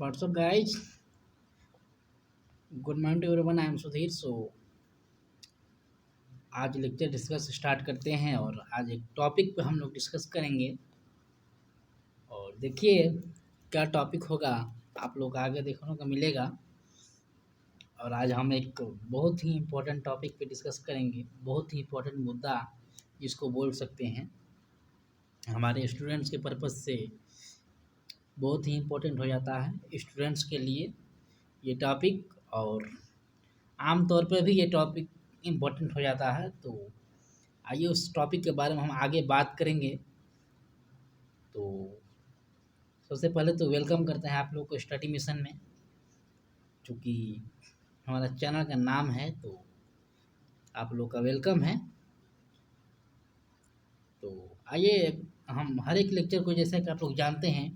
What's up, guys? Good morning to everyone. I am Sudhir. आज lecture discuss start करते हैं और आज एक टॉपिक पे हम लोग डिस्कस करेंगे। और देखिए क्या टॉपिक होगा, आप लोग आगे देखने को मिलेगा। और आज हम एक बहुत ही इम्पोर्टेंट टॉपिक पे डिस्कस करेंगे, बहुत ही इम्पोर्टेंट मुद्दा जिसको बोल सकते हैं हमारे स्टूडेंट्स के पर्पज़ से बहुत ही इम्पोर्टेंट हो जाता है स्टूडेंट्स के लिए ये टॉपिक। और आम तौर पर भी ये टॉपिक इम्पोर्टेंट हो जाता है। तो आइए उस टॉपिक के बारे में हम आगे बात करेंगे। तो सबसे पहले तो वेलकम करते हैं आप लोग को स्टडी मिशन में, चूँकि हमारा चैनल का नाम है तो आप लोग का वेलकम है। तो आइए हम हर एक लेक्चर को, जैसे कि आप लोग जानते हैं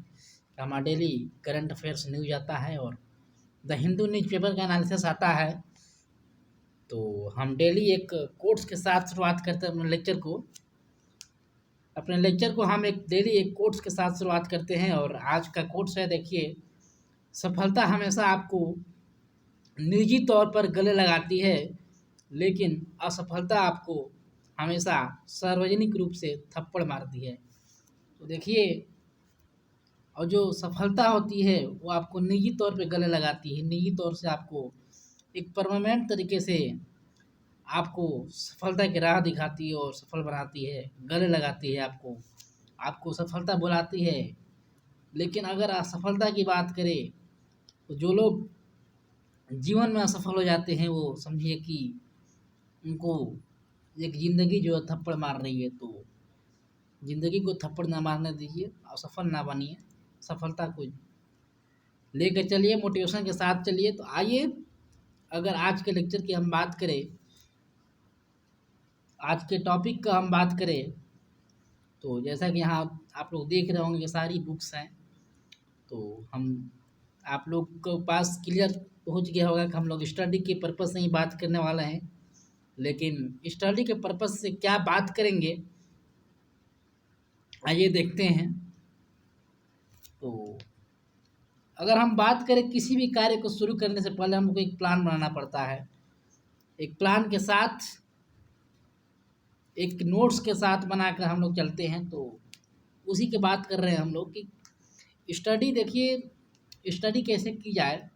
कि हमारा डेली करंट अफेयर्स न्यूज आता है और द हिंदू न्यूज़पेपर का एनालिसिस आता है। तो हम डेली एक कोट्स के साथ शुरुआत करते हैं अपने लेक्चर को हम एक डेली एक कोट्स के साथ शुरुआत करते हैं। और आज का कोट्स है, देखिए, सफलता हमेशा आपको निजी तौर पर गले लगाती है, लेकिन असफलता आपको हमेशा सार्वजनिक रूप से थप्पड़ मारती है। तो देखिए, और जो सफलता होती है वो आपको निजी तौर पे गले लगाती है, निजी तौर से आपको एक परमानेंट तरीके से आपको सफलता की राह दिखाती है और सफल बनाती है, गले लगाती है, आपको सफलता बुलाती है। लेकिन अगर असफलता की बात करें तो जो लोग जीवन में असफल हो जाते हैं वो समझिए कि उनको एक ज़िंदगी जो है थप्पड़ मार रही है। तो ज़िंदगी को थप्पड़ ना मारने दीजिए, असफल ना बनिए, सफलता को लेकर चलिए, मोटिवेशन के साथ चलिए। तो आइए अगर आज के लेक्चर की हम बात करें, आज के टॉपिक का हम बात करें, तो जैसा कि यहाँ आप लोग देख रहे होंगे कि सारी बुक्स हैं। तो हम आप लोग के पास क्लियर पहुँच गया होगा कि हम लोग स्टडी के पर्पज़ से ही बात करने वाले हैं। लेकिन स्टडी के पर्पज़ से क्या बात करेंगे, आइए देखते हैं। तो अगर हम बात करें किसी भी कार्य को शुरू करने से पहले हमको एक प्लान बनाना पड़ता है। एक प्लान के साथ, एक नोट्स के साथ बनाकर हम लोग चलते हैं। तो उसी की बात कर रहे हैं हम लोग कि स्टडी, देखिए स्टडी कैसे की जाए।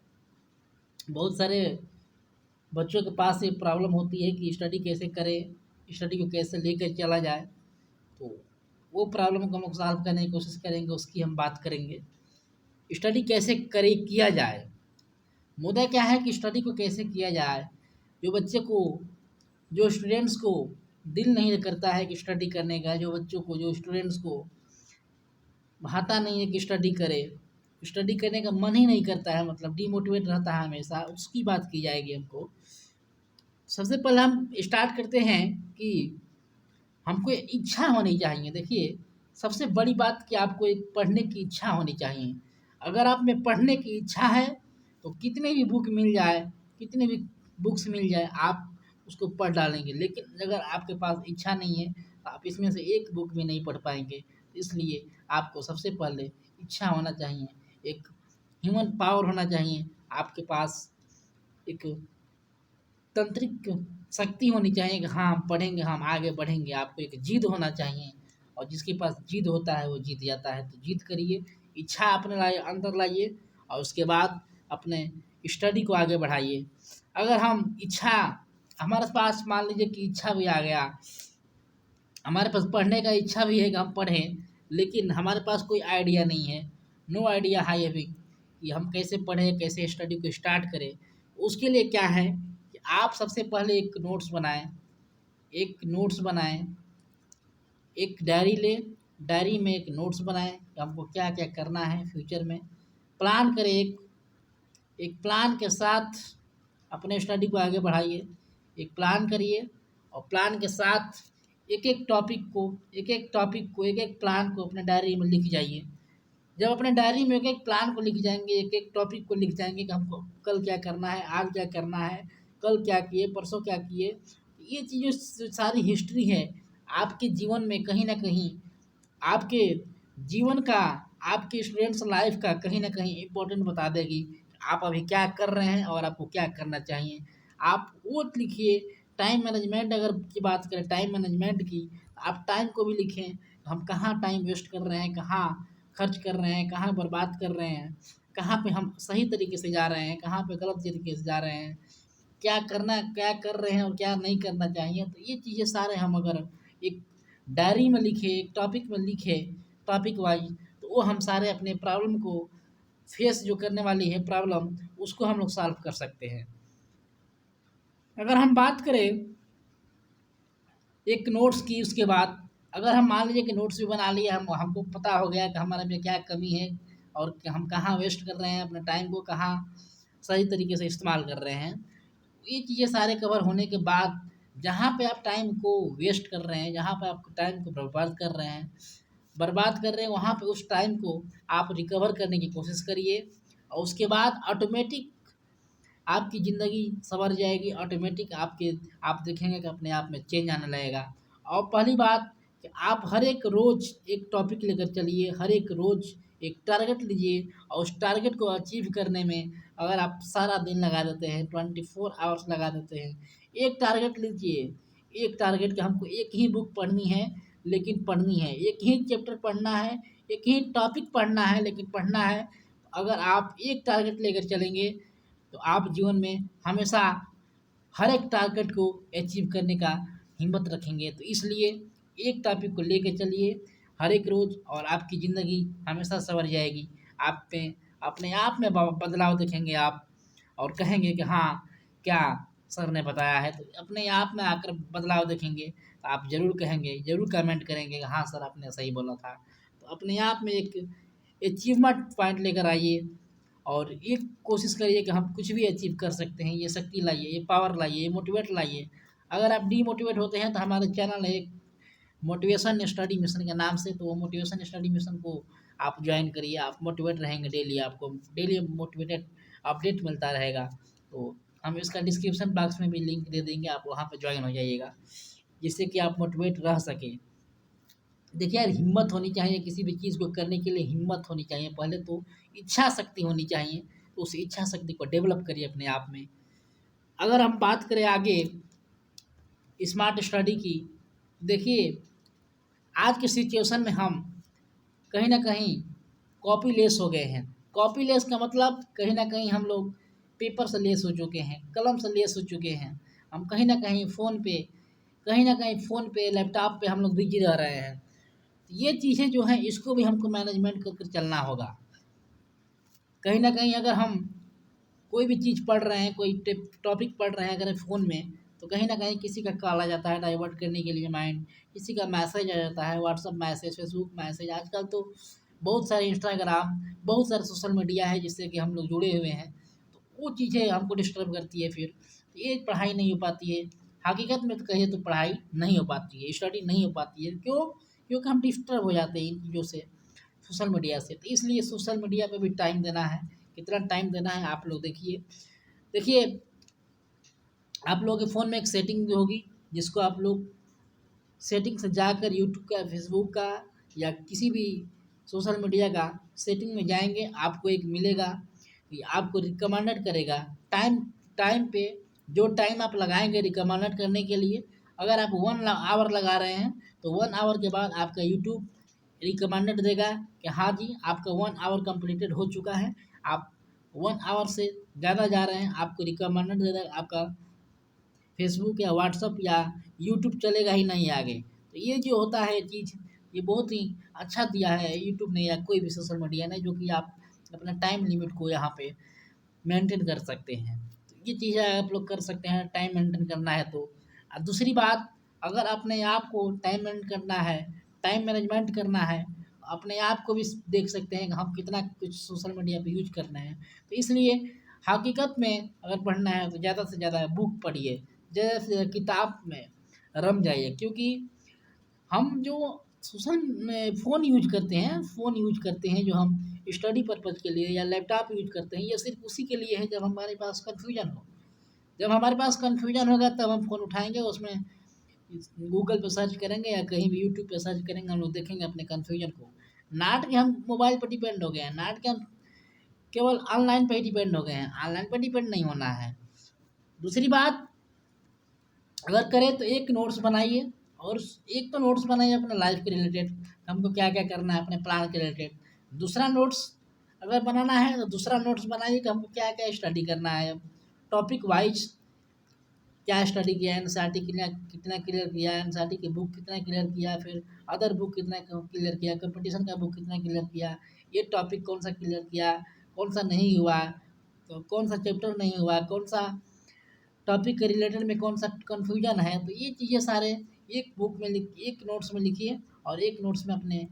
बहुत सारे बच्चों के पास ये प्रॉब्लम होती है कि स्टडी कैसे करें, स्टडी को कैसे लेकर चला जाए। तो वो प्रॉब्लम को हम लोग सॉल्व करने की कोशिश करेंगे, उसकी हम बात करेंगे। स्टडी कैसे किया जाए, मुद्दा क्या है कि स्टडी को कैसे किया जाए। जो स्टूडेंट्स को दिल नहीं करता है कि स्टडी करने का, जो स्टूडेंट्स को भाता नहीं है कि स्टडी करे, स्टडी करने का मन ही नहीं करता है, मतलब डीमोटिवेट रहता है हमेशा, उसकी बात की जाएगी हमको। सबसे पहले हम स्टार्ट करते हैं कि हमको इच्छा होनी चाहिए। देखिए, सबसे बड़ी बात कि आपको एक पढ़ने की इच्छा होनी चाहिए। अगर आप में पढ़ने की इच्छा है तो कितने भी बुक मिल जाए, कितने भी बुक्स मिल जाए, आप उसको पढ़ डालेंगे। लेकिन अगर आपके पास इच्छा नहीं है तो आप इसमें से एक बुक भी नहीं पढ़ पाएंगे। इसलिए आपको सबसे पहले इच्छा होना चाहिए, एक ह्यूमन पावर होना चाहिए आपके पास, एक तंत्रिक शक्ति होनी चाहिए कि हाँ हम पढ़ेंगे, हम आगे बढ़ेंगे। आपको एक जिद होना चाहिए, और जिसके पास जिद होता है वो जीत जाता है। तो जिद करिए, इच्छा अपने अंदर लाइए, और उसके बाद अपने स्टडी को आगे बढ़ाइए। अगर हम इच्छा, हमारे पास मान लीजिए कि इच्छा भी आ गया, हमारे पास पढ़ने का इच्छा भी है कि हम पढ़ें, लेकिन हमारे पास कोई आइडिया नहीं है, नो आइडिया हाई अभी कि हम कैसे पढ़ें, कैसे स्टडी को स्टार्ट करें। उसके लिए क्या है कि आप सबसे पहले एक नोट्स बनाएं, एक डायरी लें, डायरी में एक नोट्स बनाएं कि हमको क्या क्या करना है फ्यूचर में। प्लान करें, एक प्लान के साथ अपने स्टडी को आगे बढ़ाइए। एक प्लान करिए और प्लान के साथ एक एक प्लान को अपने डायरी में लिख जाइए। जब अपने डायरी में एक एक प्लान को लिख जाएंगे, एक एक टॉपिक को लिख जाएंगे कि हमको कल क्या करना है, आज क्या करना है, कल क्या किए, परसों क्या किए, ये चीज़ें सारी हिस्ट्री है आपके जीवन में कहीं ना कहीं आपके जीवन का आपके स्टूडेंट्स लाइफ का कहीं न कहीं इम्पोर्टेंट बता देगी। आप अभी क्या कर रहे हैं और आपको क्या करना चाहिए। आप वो लिखिए। टाइम मैनेजमेंट अगर की बात करें टाइम मैनेजमेंट की, आप टाइम को भी लिखें। हम कहाँ टाइम वेस्ट कर रहे हैं, कहाँ खर्च कर रहे हैं, कहाँ बर्बाद कर रहे हैं, कहाँ पे हम सही तरीके से जा रहे हैं, कहाँ पे गलत तरीके से जा रहे हैं, क्या कर रहे हैं और क्या नहीं करना चाहिए। तो ये चीज़ें सारे हम अगर एक डायरी में लिखें, एक टॉपिक में लिखें, टॉपिक वाइज़, तो वो हम सारे अपने प्रॉब्लम को फेस जो करने वाली है प्रॉब्लम, उसको हम लोग सॉल्व कर सकते हैं। अगर हम बात करें एक नोट्स की, उसके बाद अगर हम मान लीजिए कि नोट्स भी बना लिए, हमको पता हो गया कि हमारे में क्या कमी है और कि हम कहाँ वेस्ट कर रहे हैं अपने टाइम को, कहाँ सही तरीके से इस्तेमाल कर रहे हैं। ये चीज़ें सारे कवर होने के बाद जहाँ पे आप टाइम को वेस्ट कर रहे हैं, जहाँ पे आप टाइम को बर्बाद कर रहे हैं, वहाँ पे उस टाइम को आप रिकवर करने की कोशिश करिए और उसके बाद ऑटोमेटिक आपकी ज़िंदगी सँवर जाएगी। ऑटोमेटिक आप देखेंगे कि अपने आप में चेंज आने लगेगा। और पहली बात कि आप हर एक रोज़ एक टॉपिक लेकर चलिए, हर एक रोज़ एक टारगेट लीजिए और उस टारगेट को अचीव करने में अगर आप सारा दिन लगा देते हैं, 24 आवर्स लगा देते हैं, एक टारगेट लीजिए। एक टारगेट कि हमको एक ही बुक पढ़नी है, लेकिन पढ़नी है। एक ही चैप्टर पढ़ना है, एक ही टॉपिक पढ़ना है, लेकिन पढ़ना है। अगर आप एक टारगेट लेकर चलेंगे तो आप जीवन में हमेशा हर एक टारगेट को अचीव करने का हिम्मत रखेंगे। तो इसलिए एक टॉपिक को लेके चलिए हर एक रोज़ और आपकी ज़िंदगी हमेशा सँवर जाएगी। आप में अपने आप में बदलाव देखेंगे आप और कहेंगे कि हाँ, क्या सर ने बताया है। तो अपने आप में आकर बदलाव देखेंगे तो आप ज़रूर कहेंगे, ज़रूर कमेंट करेंगे कि हाँ सर आपने सही बोला था। तो अपने आप में एक अचीवमेंट पॉइंट लेकर आइए और ये कोशिश करिए कि हम कुछ भी अचीव कर सकते हैं। ये शक्ति लाइए, ये पावर लाइए, ये मोटिवेट लाइए। अगर आप डीमोटिवेट होते हैं तो हमारे चैनल है एक मोटिवेशन स्टडी मिशन के नाम से, तो वो मोटिवेशन स्टडी मिशन को आप ज्वाइन करिए। आप मोटिवेट रहेंगे, डेली आपको डेली मोटिवेटेड अपडेट मिलता रहेगा। तो हम इसका डिस्क्रिप्शन बॉक्स में भी लिंक दे देंगे, आप वहाँ पे ज्वाइन हो जाइएगा जिससे कि आप मोटिवेट रह सकें। देखिए यार, हिम्मत होनी चाहिए किसी भी चीज़ को करने के लिए। हिम्मत होनी चाहिए, पहले तो इच्छा शक्ति होनी चाहिए। तो उस इच्छा शक्ति को डेवलप करिए अपने आप में। अगर हम बात करें आगे स्मार्ट स्टडी की, देखिए आज के सिचुएशन में हम कहीं न कहीं कॉपी लेस हो गए हैं। कॉपी लेस का मतलब कहीं न कहीं हम लोग पेपर से लेस हो चुके हैं, कलम से लेस हो चुके हैं। हम कहीं न कहीं फ़ोन पे, लैपटॉप पे हम लोग बिज़ी रह रहे हैं। ये चीज़ें जो हैं इसको भी हमको मैनेजमेंट कर चलना होगा। कहीं न कहीं अगर हम कोई भी चीज़ पढ़ रहे हैं, कोई टॉपिक पढ़ रहे हैं अगर फ़ोन में, तो कहीं न कहीं किसी का कॉल आ जाता है डाइवर्ट करने के लिए माइंड, किसी का मैसेज आ जाता है, व्हाट्सएप मैसेज, फेसबुक मैसेज। आजकल तो बहुत सारे इंस्टाग्राम, बहुत सारे सोशल मीडिया है जिससे कि हम लोग जुड़े हुए हैं। तो वो चीज़ें हमको डिस्टर्ब करती है फिर। ये पढ़ाई नहीं हो पाती है। हकीकत में तो कहिए तो पढ़ाई नहीं हो पाती है, स्टडी नहीं हो पाती है। क्यों? क्योंकि हम डिस्टर्ब हो जाते हैं इन चीज़ों से, सोशल मीडिया से। तो इसलिए सोशल मीडिया पे भी टाइम देना है। कितना टाइम देना है आप लोग देखिए। देखिए, आप लोगों के फ़ोन में एक सेटिंग भी होगी जिसको आप लोग सेटिंग से जाकर यूट्यूब का, फेसबुक का या किसी भी सोशल मीडिया का सेटिंग में जाएँगे, आपको एक मिलेगा कि आपको रिकमेंडेड करेगा। टाइम टाइम पे जो टाइम आप लगाएँगे रिकमेंडेड करने के लिए, अगर आप 1 आवर लगा रहे हैं, तो 1 आवर के बाद आपका यूट्यूब रिकमेंडेड देगा कि हाँ जी, आपका 1 आवर कंप्लीटेड हो चुका है। आप 1 आवर से ज़्यादा जा रहे हैं, आपको रिकमेंडेड दे देगा। आपका फेसबुक या व्हाट्सअप या यूट्यूब चलेगा ही नहीं आगे। तो ये जो होता है चीज़, ये बहुत ही अच्छा दिया है यूट्यूब ने या कोई भी सोशल मीडिया ने, जो कि आप अपना टाइम लिमिट को यहाँ पे मेंटेन कर सकते हैं। तो ये चीज़ें आप लोग कर सकते हैं टाइम मेंटेन करना है तो। दूसरी बात, अगर अपने आप को टाइम मेंटेन करना है, टाइम मैनेजमेंट करना है, अपने आप को भी देख सकते हैं कि हम कितना कुछ सोशल मीडिया पे यूज़ कर रहे हैं। तो इसलिए हकीकत में अगर पढ़ना है तो ज़्यादा से ज़्यादा बुक पढ़िए, ज़्यादा से ज़्यादा किताब में रम जाइए। क्योंकि हम जो सोशल में फ़ोन यूज़ करते हैं जो हम स्टडी पर्पज़ के लिए या लैपटॉप यूज़ करते हैं, ये सिर्फ़ उसी के लिए है जब हमारे पास कन्फ्यूजन हो। जब हमारे पास कन्फ्यूजन होगा तब हम फ़ोन उठाएँगे, उसमें गूगल पे सर्च करेंगे या कहीं भी यूट्यूब पे सर्च करेंगे, हम लोग देखेंगे अपने कन्फ्यूजन को। नाट के हम मोबाइल पर डिपेंड हो गए हैं, नाट के हम केवल ऑनलाइन पे ही डिपेंड हो गए हैं, ऑनलाइन पर डिपेंड नहीं होना है। दूसरी बात, अगर करें तो एक नोट्स बनाइए, और एक तो नोट्स बनाइए अपने लाइफ के रिलेटेड, हमको क्या क्या करना है अपने प्लान के रिलेटेड। दूसरा नोट्स अगर बनाना है तो दूसरा नोट्स बनाइए कि हमको क्या क्या स्टडी करना है, टॉपिक वाइज क्या स्टडी किया, एनसीईआरटी कितना कितना क्लियर किया, एनसीईआरटी की बुक कितना क्लियर किया, फिर अदर बुक कितना क्लियर किया, कंपटीशन का बुक कितना क्लियर किया, ये टॉपिक कौन सा क्लियर किया, कौन सा नहीं हुआ, तो कौन सा चैप्टर नहीं हुआ, कौन सा टॉपिक के रिलेटेड में कौन सा कन्फ्यूजन है। तो ये चीज़ें सारे एक बुक में एक नोट्स में लिखिए, और एक नोट्स में अपने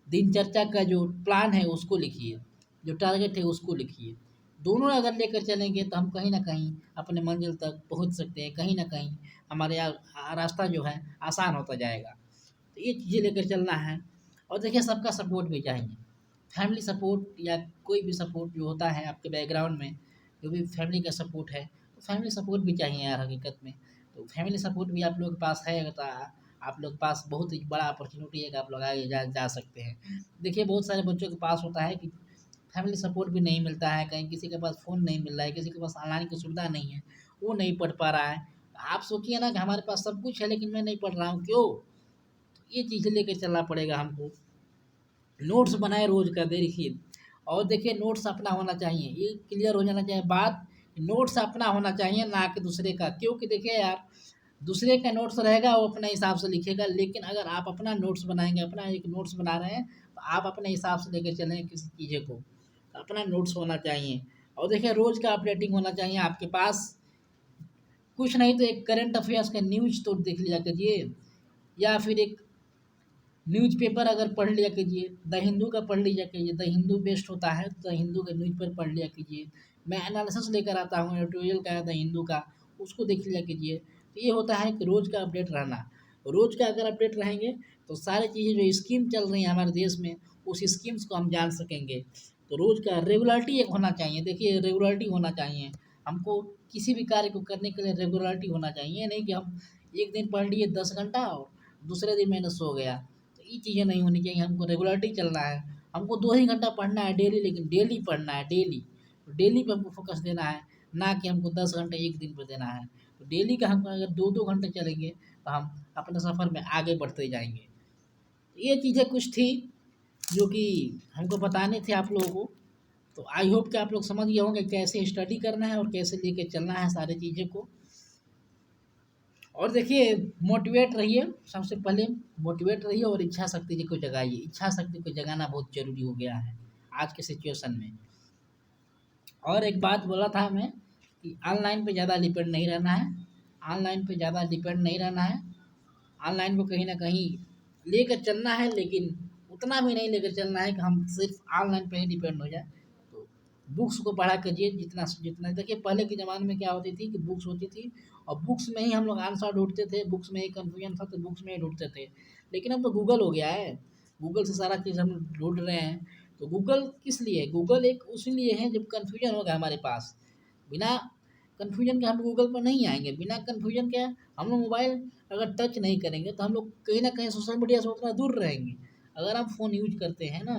दिनचर्या का जो प्लान है उसको लिखिए, जो टारगेट है उसको लिखिए। दोनों अगर लेकर चलेंगे तो हम कहीं न कहीं अपने मंजिल तक पहुँच सकते हैं, कहीं न कहीं हमारे रास्ता जो है आसान होता जाएगा। तो ये चीज़ें लेकर चलना है। और देखिए सबका सपोर्ट भी चाहिए, फैमिली सपोर्ट या कोई भी सपोर्ट जो होता है आपके बैकग्राउंड में, जो भी फैमिली का सपोर्ट है, तो फैमिली सपोर्ट भी चाहिए यार हकीकत में। तो फैमिली सपोर्ट भी आप लोगों के पास है तो आप लोग के पास बहुत ही बड़ा अपॉर्चुनिटी है कि आप लोग आगे जा सकते हैं। देखिए बहुत सारे बच्चों के पास होता है कि फैमिली सपोर्ट भी नहीं मिलता है, कहीं किसी के पास फ़ोन नहीं मिल रहा है, किसी के पास ऑनलाइन की सुविधा नहीं है, वो नहीं पढ़ पा रहा है। आप सोचिए ना कि हमारे पास सब कुछ है लेकिन मैं नहीं पढ़ रहा हूँ, क्यों? तो ये चीज़ें लेकर चलना पड़ेगा हमको। नोट्स बनाए रोज़ का देखिए, और देखिए नोट्स अपना होना चाहिए, ये क्लियर हो जाना चाहिए बात, नोट्स अपना होना चाहिए ना कि दूसरे का। क्योंकि देखिए यार, दूसरे का नोट्स रहेगा वो अपने हिसाब से लिखेगा, लेकिन अगर आप अपना नोट्स बनाएँगे, अपना एक नोट्स बना रहे हैं, तो आप अपने हिसाब से लेके चलें किसी चीज़ें को। तो अपना नोट्स होना चाहिए, और देखिए रोज़ का अपडेटिंग होना चाहिए आपके पास। कुछ नहीं तो एक करंट अफ़ेयर्स का न्यूज़ तो देख लिया कीजिए, या फिर एक न्यूज़पेपर अगर पढ़ लिया कीजिए, द हिंदू का पढ़ लिया कीजिए, द हिंदू बेस्ट होता है, तो द हिंदू का न्यूज़पेपर पढ़ लिया कीजिए। मैं एनालिसिस लेकर आता हूँ एडिटोरियल का, द हिंदू का, उसको देख लिया कीजिए। तो ये होता है कि रोज़ का अपडेट रहना, रोज़ का अगर अपडेट रहेंगे तो सारी चीज़ें जो स्कीम चल रही हैं हमारे देश में, उस स्कीम्स को हम जान सकेंगे। तो रोज़ का रेगुलरिटी एक होना चाहिए, देखिए रेगुलरिटी होना चाहिए हमको, किसी भी कार्य को करने के लिए रेगुलरिटी होना चाहिए, ये नहीं कि हम एक दिन पढ़ लिए 10 घंटा और दूसरे दिन मैंने सो गया। तो ये चीज़ें नहीं होनी चाहिए, हमको रेगुलरिटी चलना है। हमको 2 ही घंटा पढ़ना है डेली, लेकिन डेली पढ़ना है डेली। तो डेली पे हमको फ़ोकस देना है, ना कि हमको 10 घंटे एक दिन पे देना है। तो डेली का हम अगर 2-2 घंटे चलेंगे तो हम अपने सफ़र में आगे बढ़ते जाएँगे। तो ये चीज़ें कुछ थी जो कि हमको बताने थे आप लोगों को। तो आई होप कि आप लोग समझ गए होंगे कैसे स्टडी करना है और कैसे लेके चलना है सारी चीज़ें को। और देखिए मोटिवेट रहिए, सबसे पहले मोटिवेट रहिए और इच्छा शक्ति जी को जगाइए। इच्छा शक्ति को जगाना बहुत ज़रूरी हो गया है आज के सिचुएशन में। और एक बात बोला था मैं कि ऑनलाइन पे ज़्यादा डिपेंड नहीं रहना है, ऑनलाइन पे ज़्यादा डिपेंड नहीं रहना है। ऑनलाइन को कहीं न कहीं लेकर चलना है, लेकिन उतना भी नहीं लेकर चलना है कि हम सिर्फ़ ऑनलाइन पे ही डिपेंड हो जाए। तो बुक्स को पढ़ा कीजिए जितना से जितना। देखिए पहले के ज़माने में क्या होती थी कि बुक्स होती थी और बुक्स में ही हम लोग आंसर ढूँढते थे, बुक्स में ही कन्फ्यूजन था तो बुक्स में ही ढूँढते थे। लेकिन अब तो गूगल हो गया है, गूगल से सारा चीज़ हम ढूँढ रहे हैं। तो गूगल किस लिए? गूगल एक उसीलिए है जब कन्फ्यूजन होगा हमारे पास। बिना कन्फ्यूजन के हम गूगल पर नहीं आएँगे, बिना कन्फ्यूजन के हम लोग मोबाइल अगर टच नहीं करेंगे तो हम लोग कहीं न कहीं सोशल मीडिया से उतना दूर रहेंगे। अगर आप फ़ोन यूज़ करते हैं ना,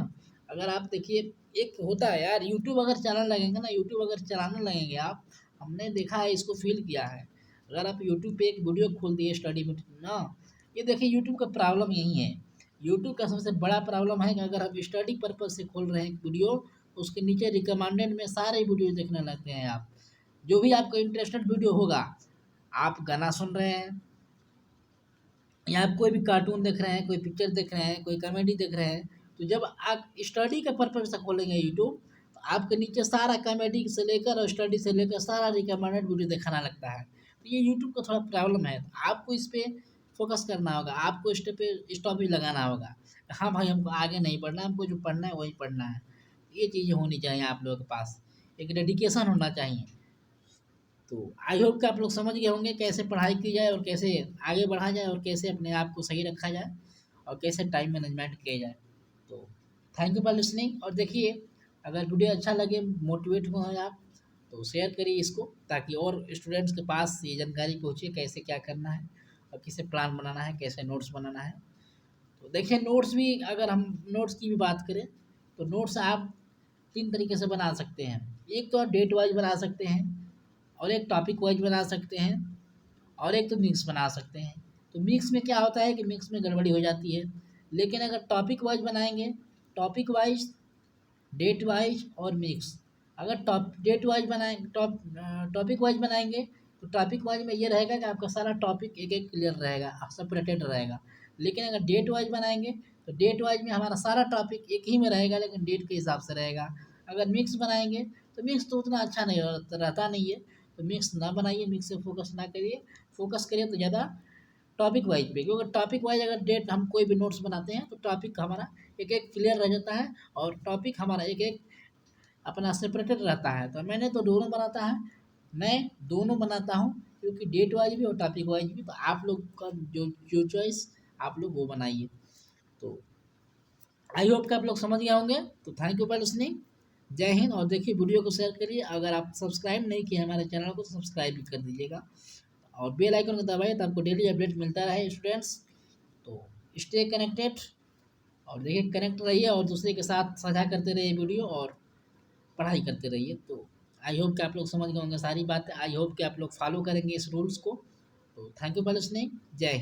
अगर आप देखिए एक होता है यार, यूट्यूब अगर चलाने लगेंगे ना, यूट्यूब अगर चलाने लगेंगे आप, हमने देखा है, इसको फ़ील किया है। अगर आप यूट्यूब पे एक वीडियो खोल दिए स्टडी में ना, ये देखिए यूट्यूब का प्रॉब्लम यही है। यूट्यूब का सबसे बड़ा प्रॉब्लम है कि अगर आप स्टडी पर्पज़ से खोल रहे हैं वीडियो, तो उसके नीचे रिकमेंडेड में सारे वीडियो देखने लगते हैं आप। जो भी आपको इंटरेस्टेड वीडियो होगा, आप गाना सुन रहे हैं या आप कोई भी कार्टून देख रहे हैं, कोई पिक्चर देख रहे हैं, कोई कॉमेडी देख रहे हैं, तो जब आप स्टडी के पर्पज़ से खोलेंगे यूट्यूब, तो आपके नीचे सारा कॉमेडी से लेकर और स्टडी से लेकर सारा रिकमेंडेड वीडियो दिखाना लगता है। तो ये यूट्यूब का थोड़ा प्रॉब्लम है। आपको इस पे फ़ोकस करना होगा, आपको इस पे स्टॉप ही लगाना होगा। हाँ भाई, हमको आगे नहीं पढ़ना है, हमको जो पढ़ना है वही पढ़ना है। ये चीज़ें होनी चाहिए आप लोगों के पास, एक डेडिकेशन होना चाहिए। तो आई होप कि आप लोग समझ गए होंगे कैसे पढ़ाई की जाए और कैसे आगे बढ़ा जाए और कैसे अपने आप को सही रखा जाए और कैसे टाइम मैनेजमेंट किया जाए। तो थैंक यू फॉर लिसनिंग। और देखिए अगर वीडियो अच्छा लगे, मोटिवेट हुए आप, तो शेयर करिए इसको, ताकि और स्टूडेंट्स के पास ये जानकारी पहुँचे कैसे क्या करना है और कैसे प्लान बनाना है, कैसे नोट्स बनाना है। तो देखिए नोट्स भी, अगर हम नोट्स की भी बात करें तो नोट्स आप 3 तरीके से बना सकते हैं। एक तो आप डेट वाइज बना सकते हैं, और एक टॉपिक वाइज बना सकते हैं, और एक तो मिक्स बना सकते हैं। तो मिक्स में क्या होता है कि मिक्स में गड़बड़ी हो जाती है। लेकिन अगर टॉपिक वाइज बनाएंगे, टॉपिक वाइज, डेट वाइज और मिक्स, अगर डेट वाइज बनाएंगे, टॉपिक वाइज बनाएंगे तो टॉपिक वाइज में ये रहेगा कि आपका सारा टॉपिक एक एक क्लियर रहेगा, सेपरेटेड रहेगा। लेकिन अगर डेट वाइज बनाएंगे तो डेट वाइज में हमारा सारा टॉपिक एक ही में रहेगा, लेकिन डेट के हिसाब से रहेगा। अगर मिक्स बनाएंगे तो मिक्स तो उतना अच्छा नहीं रहता नहीं है। तो मिक्स ना बनाइए, मिक्स से फोकस ना करिए, फोकस करिए तो ज़्यादा टॉपिक वाइज पे, क्योंकि टॉपिक वाइज अगर डेट हम कोई भी नोट्स बनाते हैं तो टॉपिक हमारा एक एक क्लियर रह जाता है, और टॉपिक हमारा एक एक अपना सेपरेटेड रहता है। तो मैंने तो दोनों बनाता है, मैं दोनों बनाता हूँ, क्योंकि डेट वाइज भी और टॉपिक वाइज भी। तो आप लोग का जो जो चॉइस आप लोग वो बनाइए। तो आई होप कि आप लोग समझ गए होंगे। तो थैंक यू फॉर लिसनिंग। जय हिंद। और देखिए वीडियो को शेयर करिए, अगर आप सब्सक्राइब नहीं किए हमारे चैनल को तो सब्सक्राइब भी कर दीजिएगा, और बेल आइकन को दबाइए तो आपको डेली अपडेट मिलता रहे स्टूडेंट्स। तो स्टे कनेक्टेड, और देखिए कनेक्ट रहिए और दूसरे के साथ साझा करते रहिए वीडियो, और पढ़ाई करते रहिए। तो आई होप कि आप लोग समझ गए होंगे सारी बातें। आई होप कि आप लोग फॉलो करेंगे इस रूल्स को। तो थैंक यू फॉर लिसनिंग। जय हिंद।